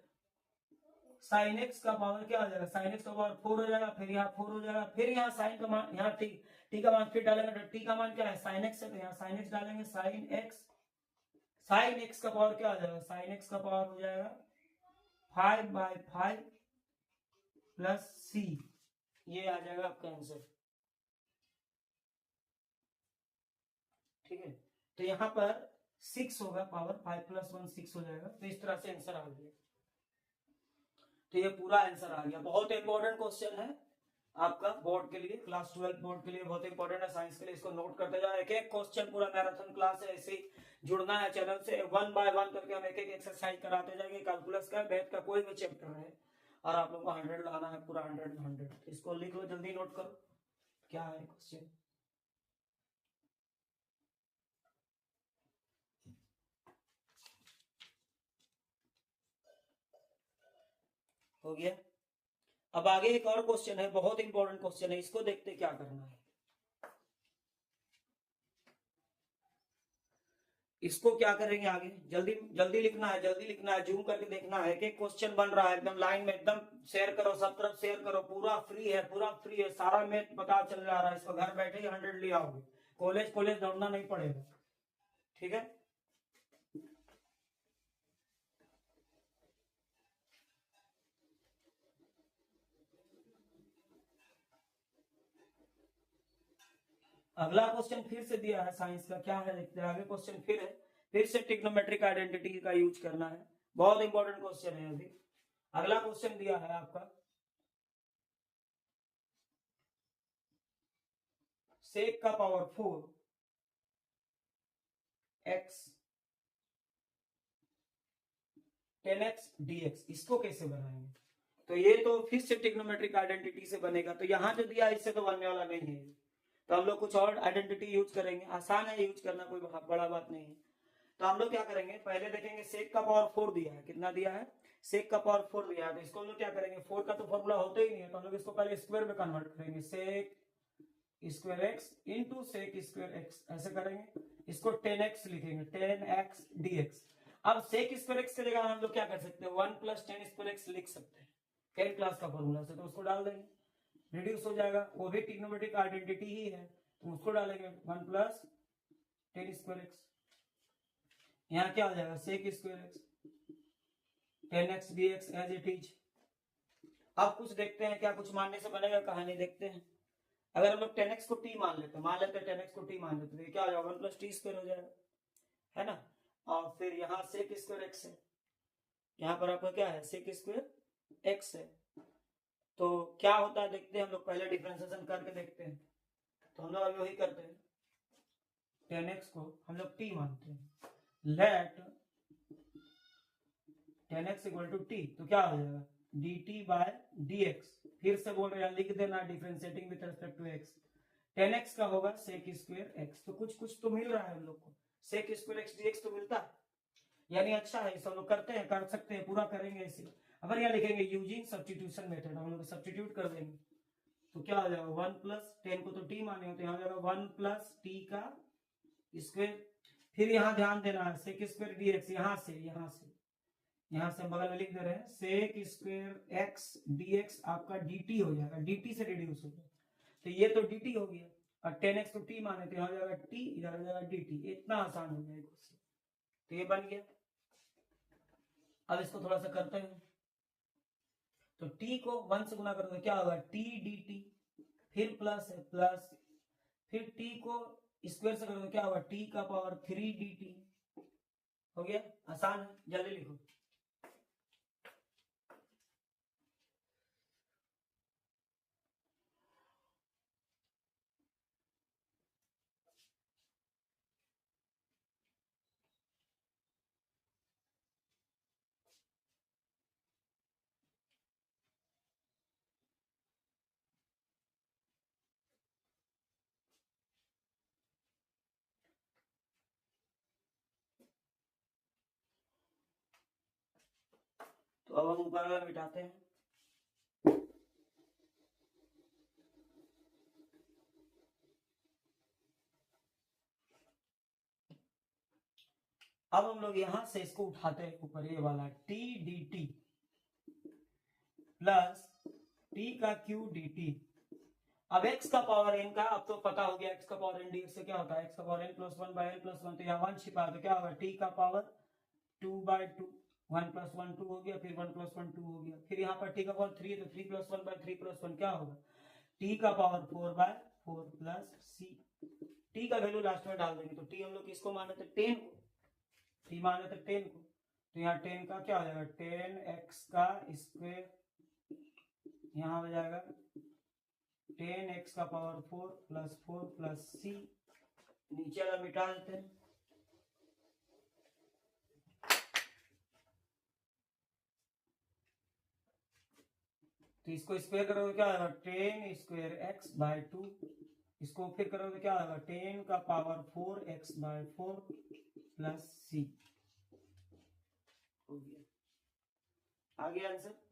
साइन एक्स का पावर क्या हो जाएगा, साइन एक्स का पावर 4 हो जाएगा, फिर यहाँ 4 हो जाएगा, फिर यहाँ साइन का मान, यहाँ टी का मान फिर डालेंगे, तो टी का मान क्या है, साइन एक्स है, तो यहाँ साइन एक्स डालेंगे, साइन एक्स का पावर क्या हो जाएगा, साइन एक्स का पावर हो जाएगा 5/5 + c। ये आ जाएगा आपका आंसर, ठीक है। तो यहाँ पर 6 होगा, पावर 5+1 6 हो जाएगा, तो इस तरह से आंसर आ गया। तो ये पूरा आंसर आ गया। बहुत इंपॉर्टेंट क्वेश्चन है आपका बोर्ड के लिए, क्लास 12 बोर्ड के लिए बहुत इंपॉर्टेंट है, साइंस के लिए। इसको नोट करते जाओ, एक एक क्वेश्चन पूरा मैराथन क्लास है, ऐसे ही जुड़ना है चैनल से, 1 बाय 1 करके हम एक एक एक्सरसाइज कराते जाएंगे। कैलकुलस का, मैथ का, कोई भी चैप्टर है, और आप लोग को 100 लाना है, पूरा 100। इसको लिख लो, जल्दी नोट करो क्या है क्वेश्चन। हो गया। अब आगे एक और क्वेश्चन है, बहुत इंपॉर्टेंट क्वेश्चन है, इसको देखते क्या करना है। इसको क्या करेंगे आगे, जल्दी जल्दी लिखना है, जल्दी लिखना है, जूम करके देखना है। एक क्वेश्चन बन रहा है एकदम लाइन में, एकदम शेयर करो, सब तरफ शेयर करो, पूरा फ्री है, पूरा फ्री है, सारा मैथ पता चल जा रहा है। इसको घर बैठे ही 100 ले आओगे, कॉलेज कॉलेज दौड़ना नहीं पड़ेगा, ठीक है। अगला क्वेश्चन फिर से दिया है साइंस का, क्या है देखते हैं। आगे क्वेश्चन फिर है, फिर से ट्रिग्नोमेट्रिक आइडेंटिटी का यूज करना है, बहुत इंपॉर्टेंट क्वेश्चन है। अभी अगला क्वेश्चन दिया है आपका, सेक का पावर 4 x 10x dx, इसको कैसे बनाएंगे। तो ये तो फिर से ट्रिग्नोमेट्रिक आइडेंटिटी से बनेगा, तो यहाँ जो दिया इससे तो बनने वाला नहीं है, तो हम लोग कुछ और आइडेंटिटी यूज करेंगे, आसान है यूज करना, कोई बड़ा बात नहीं है। तो हम लोग क्या करेंगे, पहले देखेंगे सेक का पावर 4 दिया है, कितना दिया है, सेक का पावर 4 दिया है, तो इसको हम लोग क्या करेंगे, 4 का तो फॉर्मूला होता ही नहीं है, तो हम लोग इसको पहले स्क्वायर में कन्वर्ट करेंगे, sec square X into sec square X, ऐसे करेंगे। इसको 10x लिखेंगे, 10x dx। अब सेक स्क्वायर एक्स की जगह हम लोग क्या कर सकते हैं, 1 + 10 स्क्वायर एक्स लिख सकते हैं, 10 क्लास का फॉर्मूला से, तो उसको डाल देंगे, रिड्यूस हो जाएगा, वो भी ट्रिग्नोमेट्रिक आइडेंटिटी ही है, तो उसको डालेंगे 1 + 10 स्क्वायर एक्स। यहाँ क्या हो जाएगा, sec square x 10x dx as it is. अब कुछ देखते हैं क्या कुछ मानने से बनेगा, कहानी देखते हैं। अगर हम लोग 10x को t मान लेते हैं, 10x को t मान लेते हैं, क्या हो जाएगा, 1 + t स्क्वायर हो जाएगा, है ना। और फिर यहाँ सेक स्क्वायर एक्स है, यहाँ पर आपका क्या है, सेक स्क्वायर एक्स है, तो क्या होता है देखते हैं हम लोग, पहले डिफरेंशिएशन करके देखते हैं। तो हम लोग अभी वही करते हैं, 10x को हम लोग t मानते हैं, लेट 10x = t, तो क्या हो जाएगा, dt/dx। फिर से बोल रहे हैं, लिख देना differentiating with respect to x। 10x का होगा सेक स्क्वायर x, तो कुछ तो मिल रहा है हम लोग को, सेक स्क्वायर x dx तो मिलता है, यानी अच्छा है, सब लोग करते हैं, कर सकते हैं, पूरा करेंगे ऐसे। अगर यहाँ लिखेंगे यूजिंग सब्स्टिट्यूशन मेथड, हम लोग सब्स्टिट्यूट कर देंगे, तो क्या हो जाएगा, 1 + 10 को तो t माने, तो यहाँ हो जाएगा 1 + t का स्क्वायर। फिर यहाँ ध्यान देना है, सेक स्क्वायर dx, यहाँ से हम बगल में लिख दे रहे हैं, सेक स्क्वायर एक्स dx आपका dt हो जाएगा, dt से रिड्यूस हो जाएगा, तो ये तो dt हो गया, और 10x तो t माने, तो यहाँ हो जाएगा t, इधर हो जाएगा dt। इतना आसान हो जाएगा, तो ये बन गया। अब इसको थोड़ा सा करते हैं, तो t को 1 से गुना करोगे, क्या होगा, t dt, फिर प्लस है प्लस, फिर t को स्क्वायर से करोगे, क्या होगा, t का पावर 3 dt। हो गया, आसान है, जल्दी लिखो। अब हम ऊपर वाला मिटाते हैं। अब हम लोग यहां से इसको उठाते हैं ऊपर, ये वाला T D T plus T का क्यू डी टी। अब x का पावर n का अब तो पता हो गया, x का पावर n dx से क्या होता है, x का power n plus 1 by n plus 1, तो यहाँ 1 छिपा है तो क्या होगा, t का पावर 2 बाय 2, 1 प्लस 1 2 हो गया, फिर 1 प्लस 1 2 हो गया, फिर यहाँ पर t का पावर 3 है तो 3 प्लस 1 बाय 3 प्लस 1 क्या होगा, t का power 4 by 4 plus c। t का वैल्यू लास्ट में डाल देंगे, तो t हम लोग किसको माने थे, 10 को, t माने थे 10 को, तो यहाँ 10 का क्या हो जाएगा, 10x का स्क्वायर, यहाँ हो जाएगा 10x का पावर 4 प्लस c, नीचे वाला मिटा देते हैं। तो इसको स्क्वायर करोगे क्या आएगा, 10 स्क्वायर x बाय 2, इसको फिर करोगे क्या आएगा, 10 का power 4x bye 4 plus c। हो गया, आ गया आंसर।